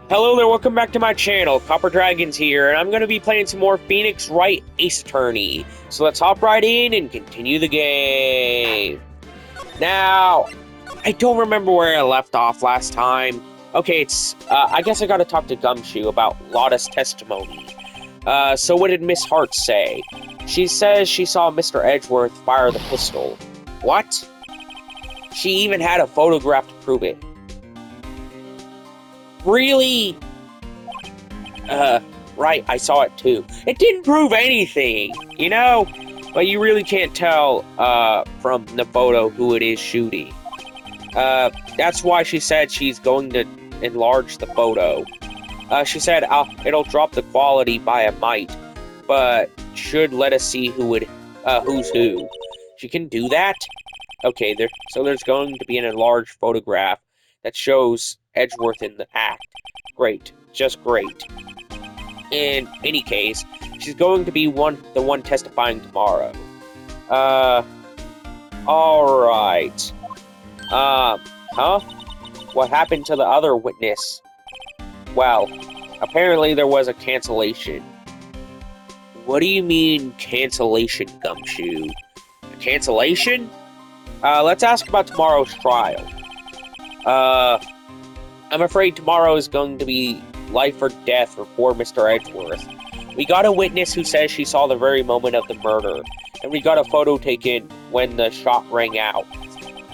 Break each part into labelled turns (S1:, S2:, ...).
S1: Hello there, welcome back to my channel. Copper Dragons here, and I'm going to be playing some more Phoenix Wright Ace Attorney. So let's hop right in and continue the game. Now, I don't remember where I left off last time. Okay, I guess I gotta talk to Gumshoe about Lotta's testimony. So what did Miss Hart say? She says she saw Mr. Edgeworth fire the pistol. What? She even had a photograph to prove it. Really? Right, I saw it too. It didn't prove anything, you know? But you really can't tell, from the photo who it is shooting. That's why she said she's going to enlarge the photo. She said it'll drop the quality by a mite, but should let us see who's who. She can do that? Okay, so there's going to be an enlarged photograph that shows Edgeworth in the act. Great, just great. In any case, she's going to be the one testifying tomorrow. Alright. Huh? What happened to the other witness? Well, apparently there was a cancellation. What do you mean, cancellation, Gumshoe? A cancellation? Let's ask about tomorrow's trial. I'm afraid tomorrow is going to be life or death for poor Mr. Edgeworth. We got a witness who says she saw the very moment of the murder, and we got a photo taken when the shot rang out.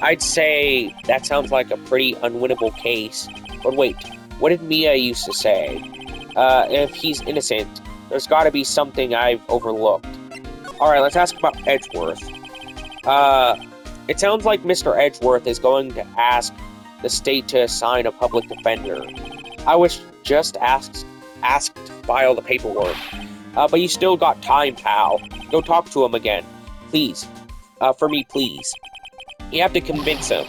S1: I'd say that sounds like a pretty unwinnable case. But wait, what did Mia used to say? If he's innocent, there's gotta be something I've overlooked. Alright, let's ask about Edgeworth. It sounds like Mr. Edgeworth is going to ask the state to assign a public defender. I was just asked to file the paperwork. But you still got time, pal. Go talk to him again. Please. For me, please. You have to convince him.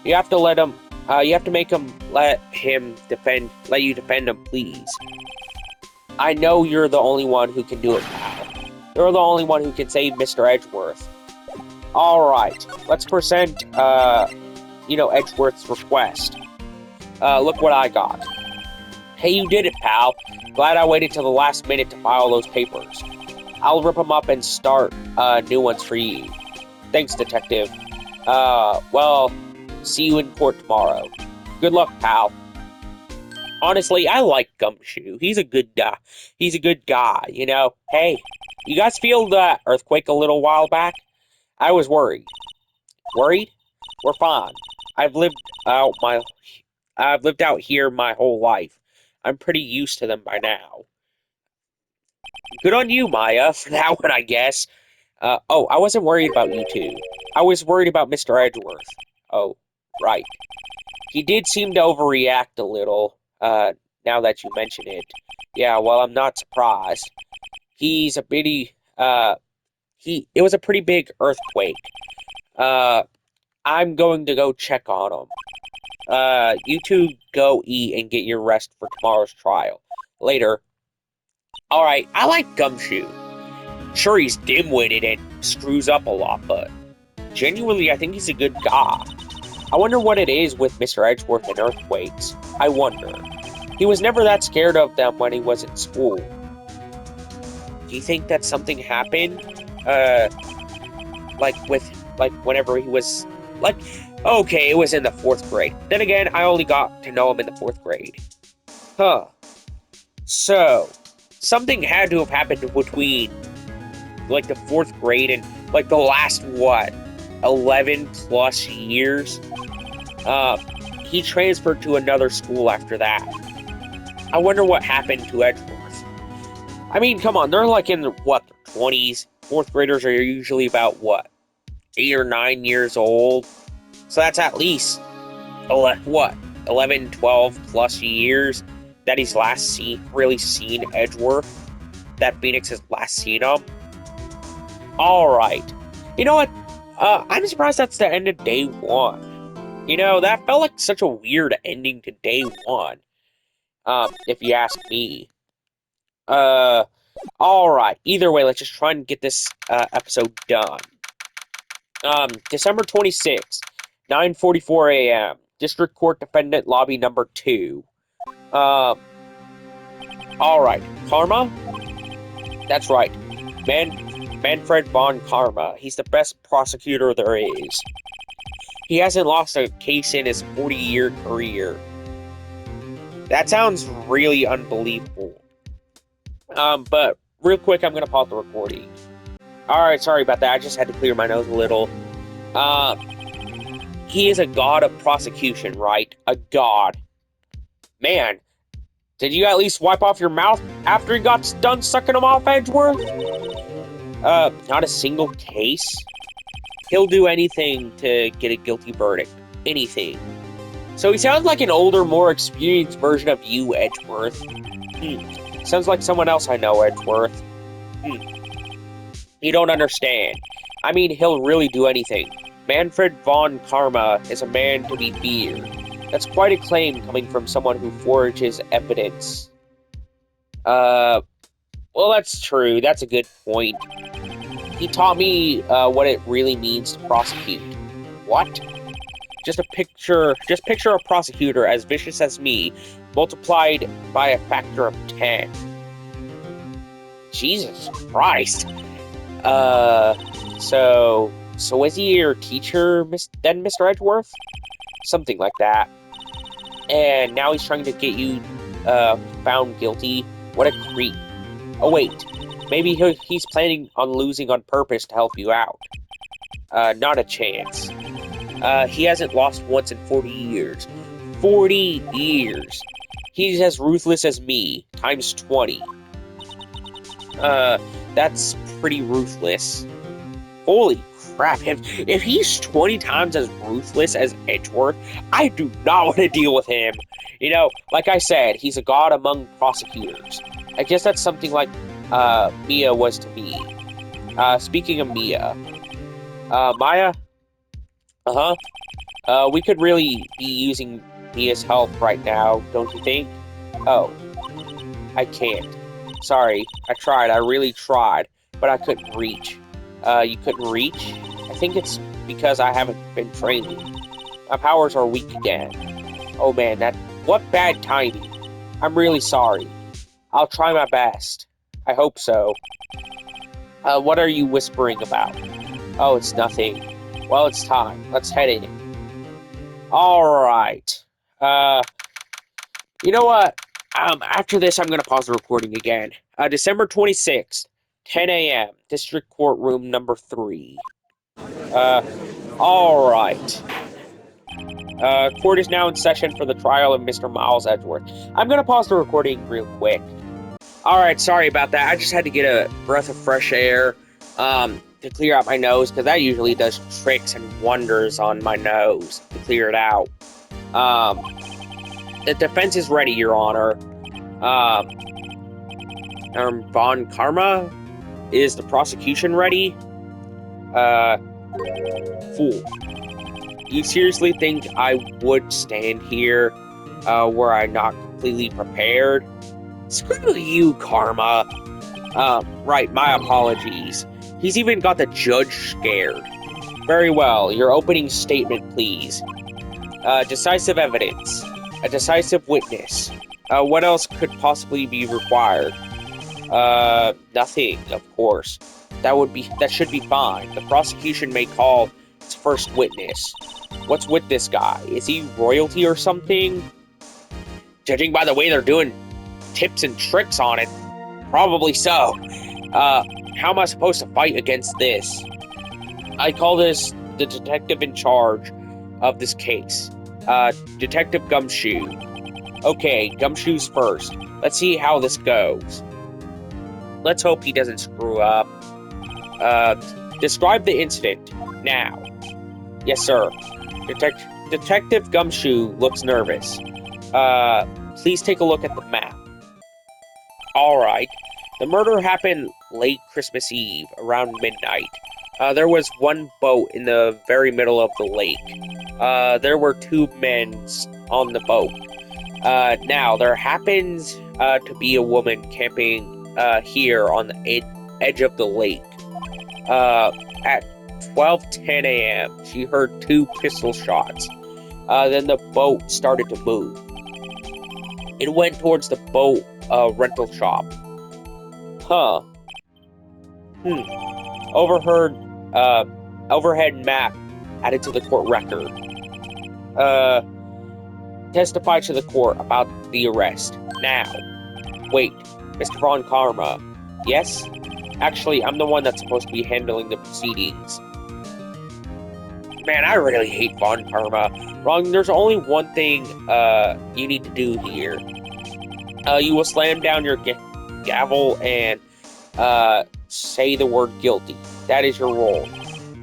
S1: You have to let him, you have to make him let you defend him, please. I know you're the only one who can do it, pal. You're the only one who can save Mr. Edgeworth. Alright, let's present, Edgeworth's request. Look what I got. Hey, you did it, pal. Glad I waited till the last minute to file those papers. I'll rip them up and start, new ones for you. Thanks, detective. Well, see you in court tomorrow. Good luck, pal. Honestly, I like Gumshoe. He's a good guy. He's a good guy, you know? Hey, you guys feel the earthquake a little while back? I was worried. Worried? We're fine. I've lived out here my whole life. I'm pretty used to them by now. Good on you, Maya, for that one, I guess. I wasn't worried about you two. I was worried about Mr. Edgeworth. Oh, right. He did seem to overreact a little, now that you mention it. Yeah, well, I'm not surprised. It was a pretty big earthquake. I'm going to go check on him. You two go eat and get your rest for tomorrow's trial. Later. Alright, I like Gumshoe. Sure, he's dim-witted and screws up a lot, but genuinely, I think he's a good guy. I wonder what it is with Mr. Edgeworth and earthquakes. I wonder. He was never that scared of them when he was in school. Do you think that something happened? Whenever he was, okay, it was in the 4th grade. Then again, I only got to know him in the 4th grade. Huh. So, something had to have happened between, the 4th grade and, the last, 11 plus years? He transferred to another school after that. I wonder what happened to Edgeworth. I mean, come on, they're in their 20s? 4th graders are usually about, 8 or 9 years old? So that's at least, 11, 12 plus years that he's really seen Edgeworth? That Phoenix has last seen him? Alright. You know what? I'm surprised that's the end of day 1. You know, that felt like such a weird ending to day 1. If you ask me. Alright. Either way, let's just try and get this, episode done. December 26th, 9:44 a.m. District Court Defendant Lobby number 2. Alright, Karma? That's right. Manfred von Karma. He's the best prosecutor there is. He hasn't lost a case in his 40-year career. That sounds really unbelievable. But real quick, I'm gonna pause the recording. Alright, sorry about that. I just had to clear my nose a little. He is a god of prosecution, right? A god. Man, did you at least wipe off your mouth after he got done sucking him off, Edgeworth? Not a single case? He'll do anything to get a guilty verdict. Anything. So he sounds like an older, more experienced version of you, Edgeworth. Sounds like someone else I know, Edgeworth. You don't understand. I mean, he'll really do anything. Manfred von Karma is a man to be feared. That's quite a claim coming from someone who forges evidence. Well, that's true. That's a good point. He taught me what it really means to prosecute. What? Just picture a prosecutor as vicious as me, multiplied by a factor of 10. Jesus Christ. So is he your teacher, then, Mr. Edgeworth? Something like that. And now he's trying to get you, found guilty. What a creep. Oh, wait. Maybe he's planning on losing on purpose to help you out. Not a chance. He hasn't lost once in 40 years. 40 years! He's as ruthless as me, times 20. That's pretty ruthless. Holy crap, if he's 20 times as ruthless as Edgeworth, I do not want to deal with him. You know, like I said, he's a god among prosecutors. I guess that's something like Mia was to me. Speaking of Mia, Maya? We could really be using Mia's help right now, don't you think? Oh, I can't. Sorry, I tried, I really tried, but I couldn't reach. You couldn't reach? I think it's because I haven't been training. My powers are weak again. Oh man, what bad timing. I'm really sorry. I'll try my best. I hope so. What are you whispering about? Oh, it's nothing. Well, it's time. Let's head in. Alright. You know what? After this, I'm gonna pause the recording again. December 26th, 10 a.m., District Courtroom number 3. Alright. Court is now in session for the trial of Mr. Miles Edgeworth. I'm gonna pause the recording real quick. Alright, sorry about that. I just had to get a breath of fresh air, to clear out my nose, because that usually does tricks and wonders on my nose to clear it out. The defense is ready, Your Honor. Von Karma? Is the prosecution ready? Fool. You seriously think I would stand here, were I not completely prepared? Screw you, Karma. Right, my apologies. He's even got the judge scared. Very well, your opening statement, please. Decisive evidence. A decisive witness. What else could possibly be required? Nothing, of course. That should be fine. The prosecution may call its first witness. What's with this guy? Is he royalty or something? Judging by the way they're doing tips and tricks on it, probably so. How am I supposed to fight against this? I call this the detective in charge of this case. Detective Gumshoe. Okay, Gumshoe's first. Let's see how this goes. Let's hope he doesn't screw up. Describe the incident, now. Yes, sir. Detective Gumshoe looks nervous. Please take a look at the map. Alright. The murder happened late Christmas Eve, around midnight. There was one boat in the very middle of the lake. There were 2 men on the boat. Now, there happens to be a woman camping here on the edge of the lake. At 12:10 a.m., she heard 2 pistol shots. Then the boat started to move. It went towards the boat rental shop. Huh. Overheard, overhead map added to the court record. Testify to the court about the arrest. Now. Wait, Mr. Von Karma. Yes? Actually, I'm the one that's supposed to be handling the proceedings. Man, I really hate Von Karma. Wrong, there's only one thing, you need to do here. You will slam down your gavel and, say the word guilty. That is your role.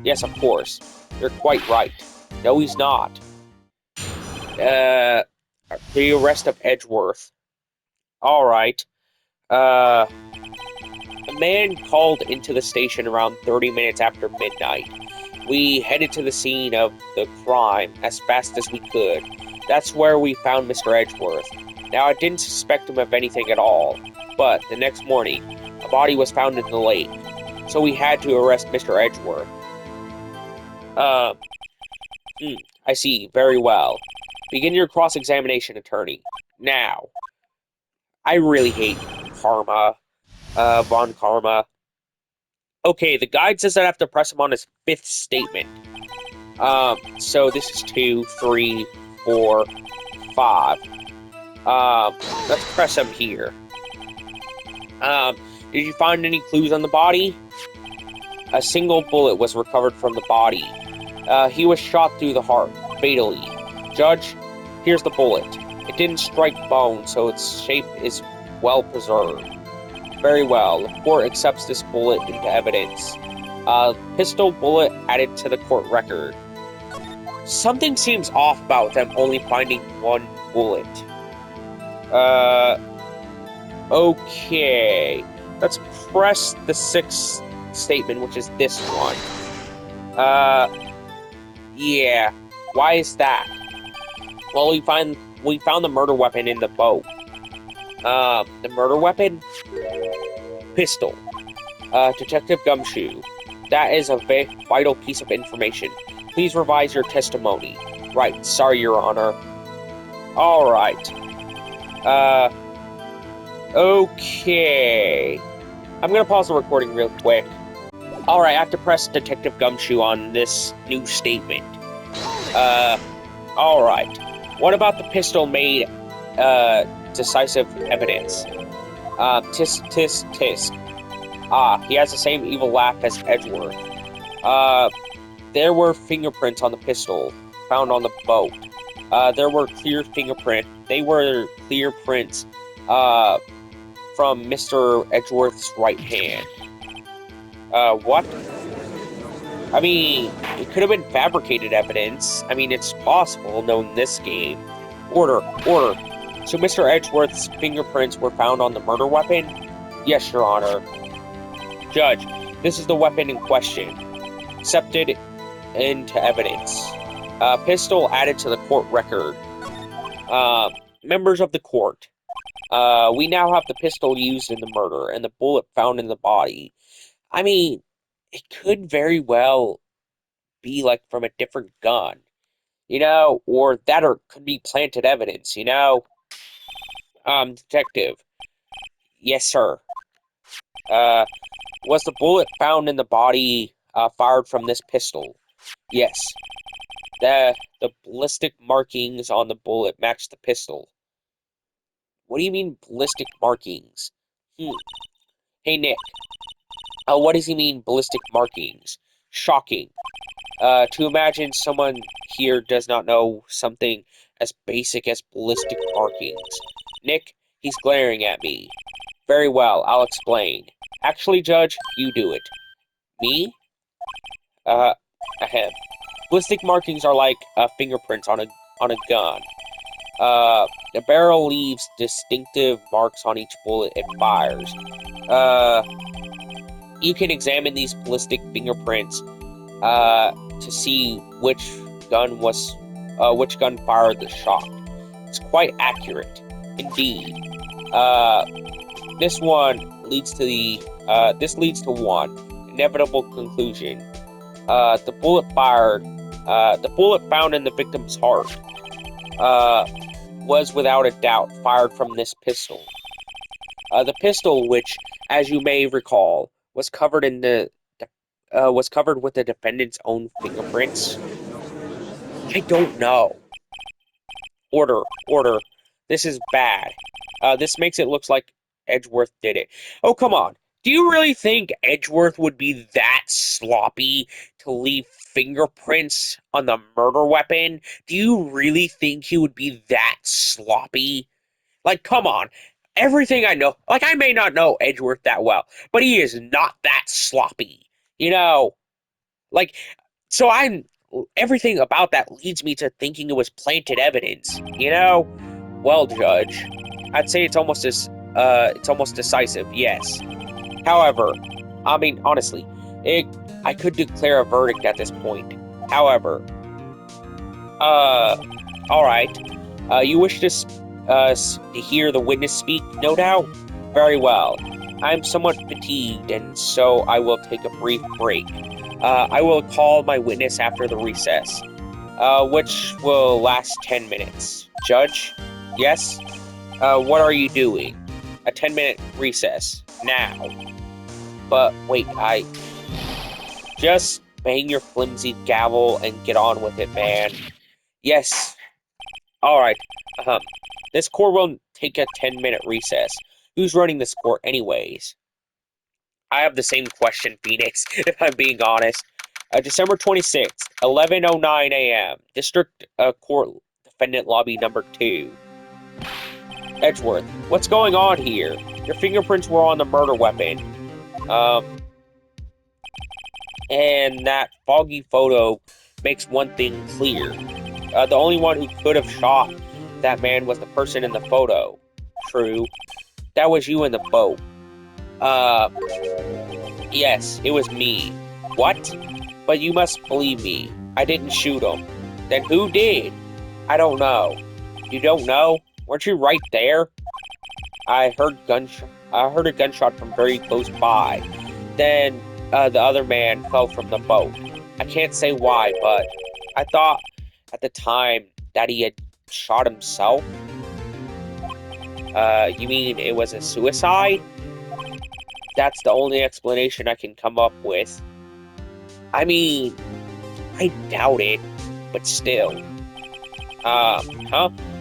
S1: Yes, of course. You're quite right. No, he's not. The arrest of Edgeworth. Alright. A man called into the station around 30 minutes after midnight. We headed to the scene of the crime as fast as we could. That's where we found Mr. Edgeworth. Now, I didn't suspect him of anything at all, but the next morning, a body was found in the lake, so we had to arrest Mr. Edgeworth. I see. Very well. Begin your cross-examination, attorney. Now. I really hate Karma. Von Karma. Okay, the guide says I have to press him on his 5th statement. So this is 2, 3, 4, 5. Let's press him here. Did you find any clues on the body? A single bullet was recovered from the body. He was shot through the heart, fatally. Judge, here's the bullet. It didn't strike bone, so its shape is well preserved. Very well. The court accepts this bullet into evidence. Pistol bullet added to the court record. Something seems off about them only finding one bullet. Okay. Let's press the 6th statement, which is this one. Yeah. Why is that? Well, we found the murder weapon in the boat. The murder weapon? Pistol. Detective Gumshoe. That is a vital piece of information. Please revise your testimony. Right. Sorry, Your Honor. Alright. Okay. I'm gonna pause the recording real quick. Alright, I have to press Detective Gumshoe on this new statement. Alright. What about the pistol made, decisive evidence? Tisk, tisk, tisk. He has the same evil laugh as Edgeworth. There were fingerprints on the pistol found on the boat. There were clear fingerprints. They were clear prints, from Mr. Edgeworth's right hand. What? I mean, it could have been fabricated evidence. I mean, it's possible, knowing this game. Order. So Mr. Edgeworth's fingerprints were found on the murder weapon? Yes, Your Honor. Judge, this is the weapon in question. Accepted into evidence. Pistol added to the court record. Members of the court. We now have the pistol used in the murder and the bullet found in the body. I mean, it could very well be, like, from a different gun, or that or could be planted evidence, Detective. Yes, sir. Was the bullet found in the body, fired from this pistol? Yes. The ballistic markings on the bullet match the pistol. What do you mean, ballistic markings? Hey, Nick. What does he mean, ballistic markings? Shocking. To imagine someone here does not know something as basic as ballistic markings. Nick, he's glaring at me. Very well, I'll explain. Actually, Judge, you do it. Me? Ahem. Ballistic markings are like fingerprints on a gun. The barrel leaves distinctive marks on each bullet it fires. You can examine these ballistic fingerprints to see which gun fired the shot. It's quite accurate, indeed. This leads to one inevitable conclusion. The bullet found in the victim's heart was without a doubt fired from this pistol. The pistol, which, as you may recall, was covered with the defendant's own fingerprints. I don't know. Order, order. This is bad. This makes it look like Edgeworth did it. Oh, come on. Do you really think Edgeworth would be that sloppy to leave fingerprints on the murder weapon? Do you really think he would be that sloppy? Like, come on. Everything I know, like, I may not know Edgeworth that well, but he is not that sloppy. You know, like, so everything about that leads me to thinking it was planted evidence, you know? Well, Judge, I'd say it's almost decisive, yes. However, I mean, honestly, I could declare a verdict at this point. However, all right. You wish to hear the witness speak, no doubt? Very well. I'm somewhat fatigued, and so I will take a brief break. I will call my witness after the recess, which will last 10 minutes. Judge? Yes? What are you doing? A 10-minute recess. Now. But wait, just bang your flimsy gavel and get on with it, man. Yes. Alright. This court will take a 10-minute recess. Who's running this court anyways? I have the same question, Phoenix, if I'm being honest. December 26th, 11:09 a.m. District Court Defendant Lobby number 2. Edgeworth, what's going on here? Your fingerprints were on the murder weapon. And that foggy photo makes one thing clear. The only one who could have shot that man was the person in the photo. True. That was you in the boat. Yes, it was me. What? But you must believe me. I didn't shoot him. Then who did? I don't know. You don't know? Weren't you right there? I heard a gunshot from very close by. Then the other man fell from the boat. I can't say why, but I thought at the time that he had shot himself. You mean it was a suicide? That's the only explanation I can come up with. I mean, I doubt it, but still. Huh?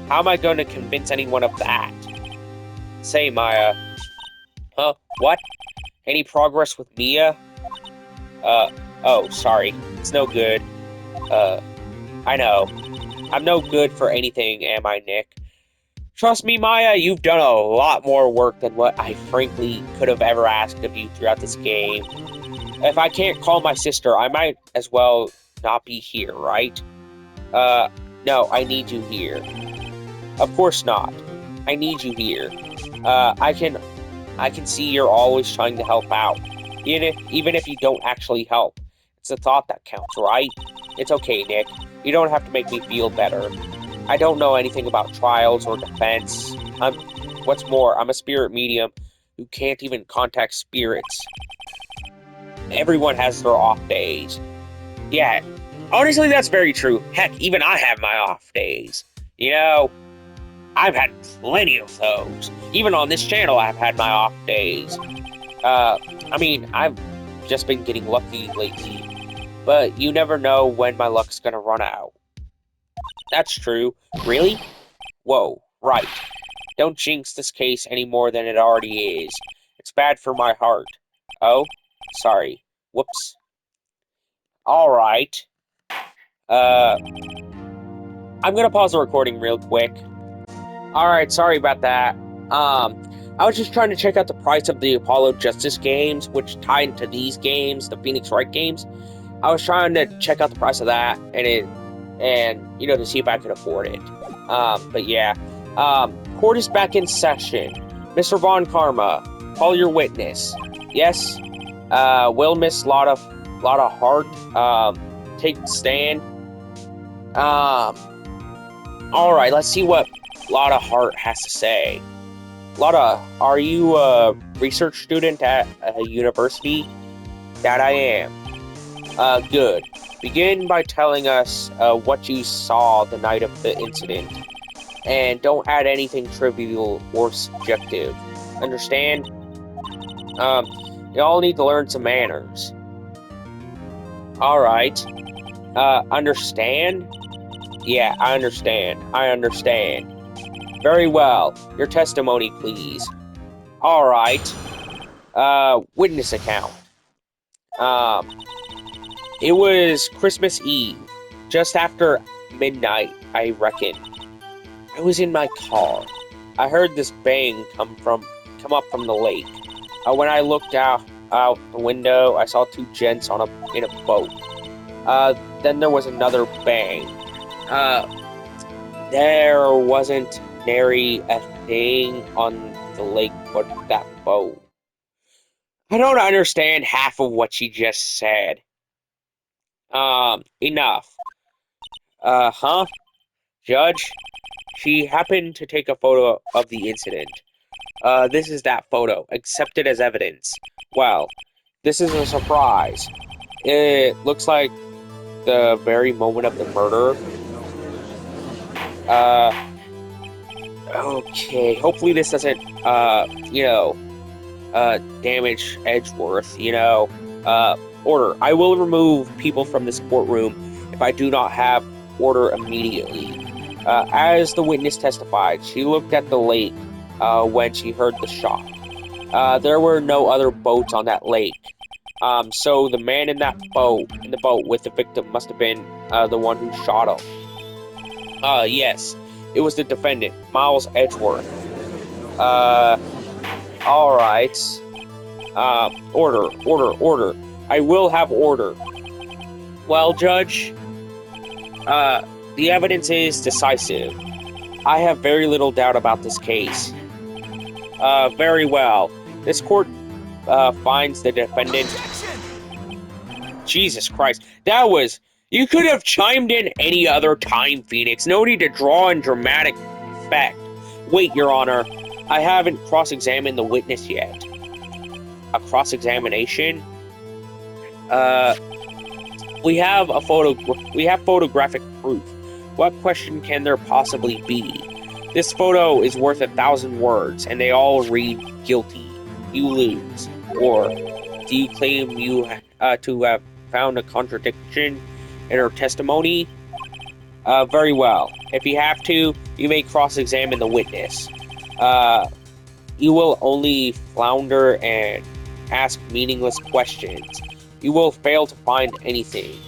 S1: How am I going to convince anyone of that? Say, Maya. Huh? What? Any progress with Mia? Oh, sorry. It's no good. I know. I'm no good for anything, am I, Nick? Trust me, Maya, you've done a lot more work than what I frankly could have ever asked of you throughout this game. If I can't call my sister, I might as well not be here, right? No, I need you here. Of course not. I need you here. I can see you're always trying to help out. Even if you don't actually help. It's the thought that counts, right? It's okay, Nick. You don't have to make me feel better. I don't know anything about trials or defense. What's more, I'm a spirit medium who can't even contact spirits. Everyone has their off days. Yeah, honestly, that's very true. Heck, even I have my off days. You know, I've had plenty of those. Even on this channel, I've had my off days. I mean, I've just been getting lucky lately. But you never know when my luck's gonna run out. That's true. Really? Whoa, right. Don't jinx this case any more than it already is. It's bad for my heart. Oh? Sorry. Whoops. Alright. I'm gonna pause the recording real quick. Alright, sorry about that. I was just trying to check out the price of the Apollo Justice games, which tie into these games, the Phoenix Wright games. I was trying to check out the price of that, and you know, to see if I could afford it. But yeah. Court is back in session. Mr. Von Karma, call your witness. Yes? Will Miss Lotta Hart, take the stand? Alright, let's see what Lotta Hart has to say. Lotta, are you a research student at a university? That I am. Good. Begin by telling us what you saw the night of the incident. And don't add anything trivial or subjective. Understand? You all need to learn some manners. Alright. Understand? Yeah, I understand. I understand. Very well. Your testimony, please. Alright. Witness account. It was Christmas Eve. Just after midnight, I reckon. I was in my car. I heard this bang come up from the lake. When I looked out the window, I saw two gents in a boat. Then there was another bang. There wasn't nary a thing on the lake but that boat. I don't understand half of what she just said. Enough. Huh? Judge? She happened to take a photo of the incident. This is that photo, accepted as evidence. Well, this is a surprise. It looks like the very moment of the murder. Okay, hopefully this doesn't, damage Edgeworth, order. I will remove people from this courtroom if I do not have order immediately. As the witness testified, she looked at the lake when she heard the shot. There were no other boats on that lake. So the man in the boat with the victim must have been the one who shot him. Yes, it was the defendant, Miles Edgeworth. Alright. Order. I will have order. Well, Judge, the evidence is decisive. I have very little doubt about this case. Very well. This court finds the defendant... Jesus Christ. You could have chimed in any other time, Phoenix. No need to draw in dramatic effect. Wait, Your Honor. I haven't cross-examined the witness yet. A cross-examination? We have photographic proof. What question can there possibly be? This photo is worth 1,000 words, and they all read guilty. You lose. Or do you claim to have found a contradiction in her testimony? Very well. If you have to, you may cross-examine the witness. You will only flounder and ask meaningless questions. You will fail to find anything.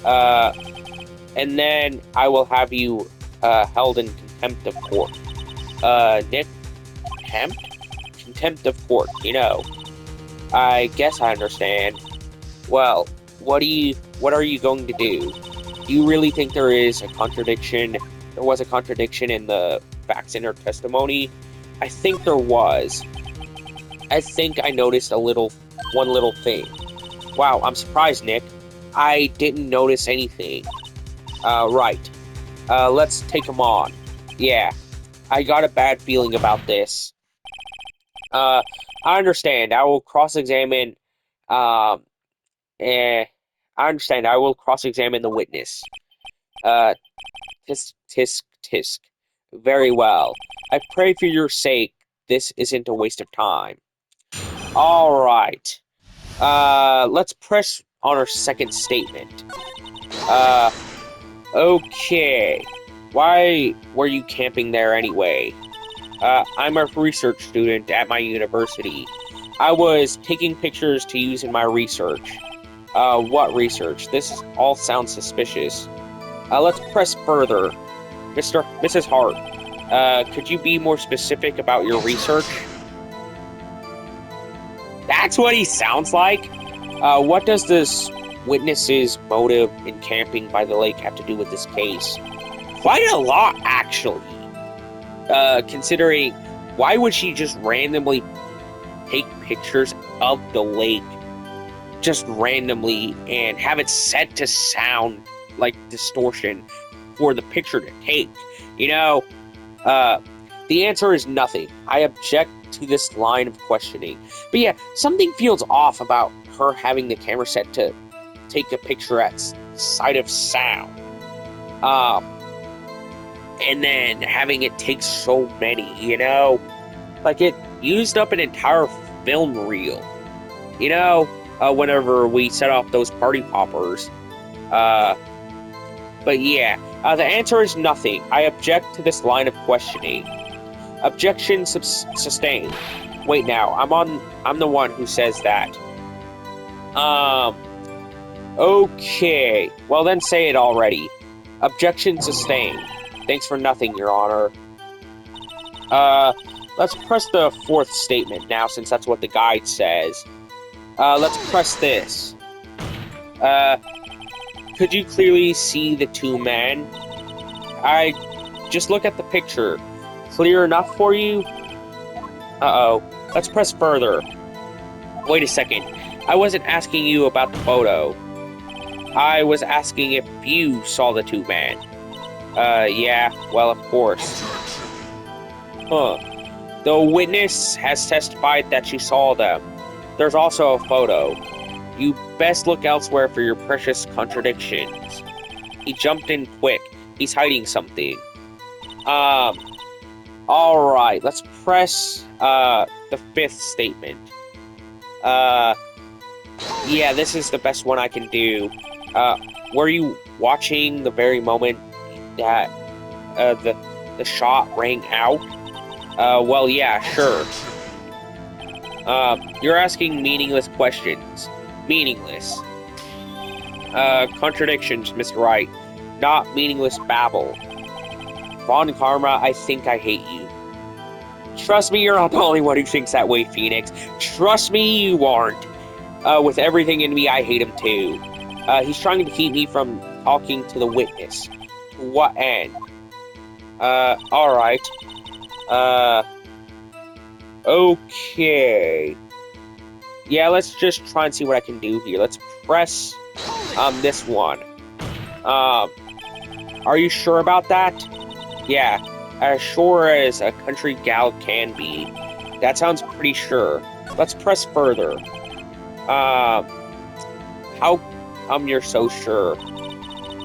S1: And then I will have you held in contempt of court. Nick? Contempt of court, I guess I understand. Well, what are you going to do? Do you really think there was a contradiction in the facts in her testimony? I think there was. I think I noticed one little thing. Wow, I'm surprised, Nick. I didn't notice anything. Right. Let's take him on. Yeah, I got a bad feeling about this. I understand. I will cross-examine, I understand. I will cross-examine the witness. Tisk. Very well. I pray for your sake this isn't a waste of time. Alright. Let's press on our second statement. Okay. Why were you camping there anyway? I'm a research student at my university. I was taking pictures to use in my research. What research? This all sounds suspicious. Let's press further. Mrs. Hart, could you be more specific about your research? That's what he sounds like? What does this witness's motive in camping by the lake have to do with this case? Quite a lot, actually. Considering, why would she just randomly take pictures of the lake just randomly and have it set to sound like distortion for the picture to take? The answer is nothing. I object to this line of questioning. But yeah, something feels off about her having the camera set to take a picture at sight of sound. And then having it take so many, Like, it used up an entire film reel. You know, whenever we set off those party poppers. But yeah, the answer is nothing. I object to this line of questioning. Objection sustained. Wait now, I'm the one who says that. Okay. Well then say it already. Objection sustained. Thanks for nothing, Your Honor. Let's press the fourth statement now, since that's what the guide says. Let's press this. Could you clearly see the two men? Just look at the picture. Clear enough for you? Uh-oh. Let's press further. Wait a second. I wasn't asking you about the photo. I was asking if you saw the two men. Yeah, well, of course. Huh. The witness has testified that she saw them. There's also a photo. You best look elsewhere for your precious contradictions. He jumped in quick. He's hiding something. Alright, let's press, the fifth statement. Yeah, this is the best one I can do. Were you watching the very moment that, the shot rang out? Well, yeah, sure. You're asking meaningless questions. Meaningless. Contradictions, Mr. Wright. Not meaningless babble. Von Karma, I think I hate you. Trust me, you're not the only one who thinks that way, Phoenix. Trust me, you aren't. With everything in me, I hate him too. He's trying to keep me from talking to the witness. To what end? Alright. Okay. Yeah, let's just try and see what I can do here. Let's press, this one. Are you sure about that? Yeah, as sure as a country gal can be. That sounds pretty sure. Let's press further. How come you're so sure?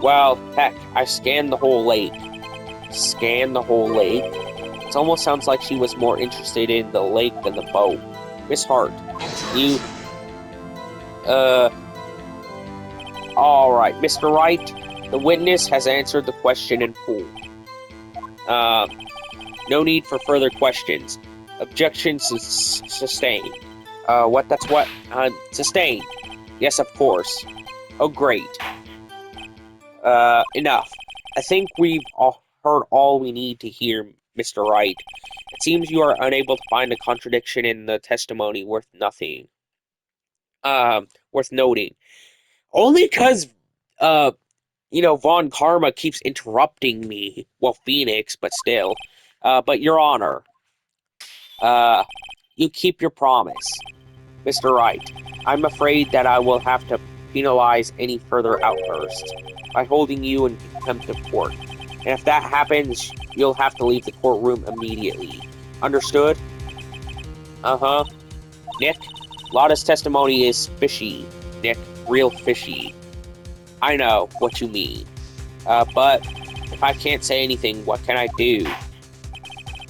S1: Well, heck, I scanned the whole lake. Scanned the whole lake? It almost sounds like she was more interested in the lake than the boat. Miss Hart, you... Alright, Mr. Wright, the witness has answered the question in full. No need for further questions. Objection sustained. That's what? Sustained. Yes, of course. Oh, great. Enough. I think we've heard all we need to hear, Mr. Wright. It seems you are unable to find a contradiction in the testimony worth nothing. Worth noting. Only because, Von Karma keeps interrupting me. Well, Phoenix, but still. But Your Honor, you keep your promise. Mr. Wright, I'm afraid that I will have to penalize any further outbursts by holding you in contempt of court. And if that happens, you'll have to leave the courtroom immediately. Understood? Uh-huh. Nick, Lotta's testimony is fishy, Nick. Real fishy. I know what you mean. But if I can't say anything, what can I do?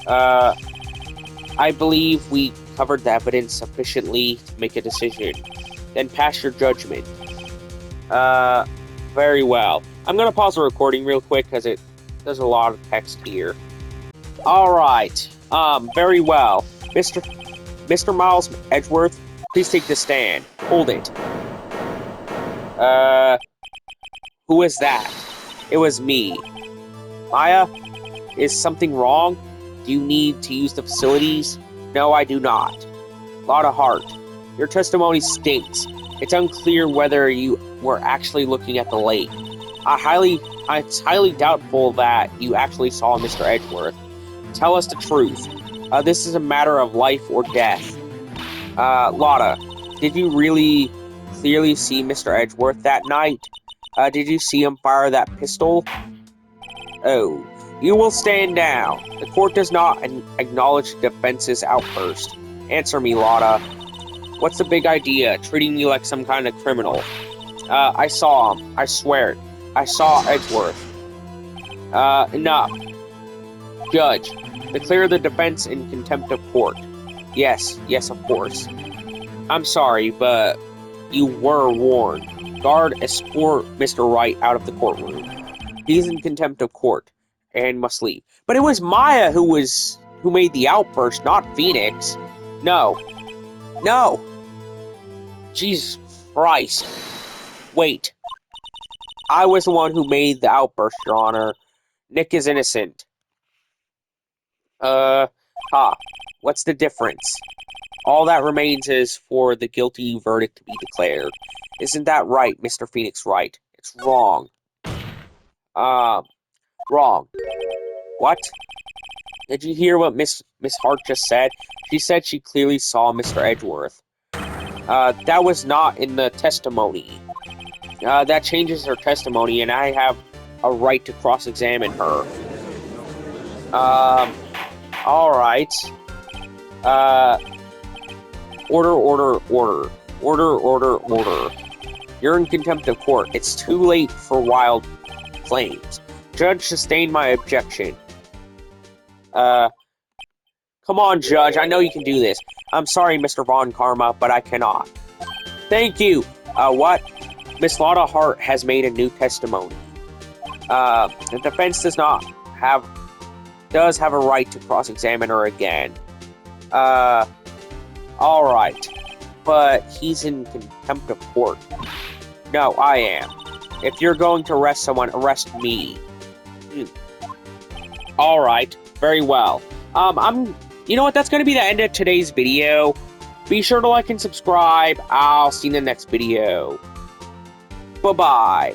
S1: I believe we covered the evidence sufficiently to make a decision. Then pass your judgment. Very well. I'm gonna pause the recording real quick because there's a lot of text here. Alright. Very well. Mr. Miles Edgeworth, please take the stand. Hold it. Who is that? It was me. Maya? Is something wrong? Do you need to use the facilities? No, I do not. Lotta Hart, your testimony stinks. It's unclear whether you were actually looking at the lake. It's highly doubtful that you actually saw Mr. Edgeworth. Tell us the truth. This is a matter of life or death. Lotta, did you really clearly see Mr. Edgeworth that night? Did you see him fire that pistol? Oh, you will stand down. The court does not acknowledge the defense's outburst. Answer me, Lotta. What's the big idea? Treating me like some kind of criminal? I saw him. I swear it. I saw Edgeworth. Enough. Judge, Declare the defense in contempt of court. Yes, of course. I'm sorry, but you were warned. Guard, escort Mr. Wright out of the courtroom. He's in contempt of court and must leave. But it was Maya who made the outburst, not Phoenix. No. Jesus Christ. Wait. I was the one who made the outburst, Your Honor. Nick is innocent. What's the difference? All that remains is for the guilty verdict to be declared. Isn't that right, Mr. Phoenix Wright? It's wrong. Wrong. What? Did you hear what Miss Hart just said? She said she clearly saw Mr. Edgeworth. That was not in the testimony. That changes her testimony, and I have a right to cross-examine her. Alright. Order. You're in contempt of court. It's too late for wild claims. Judge sustained my objection. Come on, Judge. I know you can do this. I'm sorry, Mr. Von Karma, but I cannot. Thank you. What? Miss Lotta Hart has made a new testimony. The defense does have a right to cross-examine her again. Alright. But he's in contempt of court. No, I am. If you're going to arrest someone, arrest me. Alright. Very well. You know what? That's going to be the end of today's video. Be sure to like and subscribe. I'll see you in the next video. Bye-bye.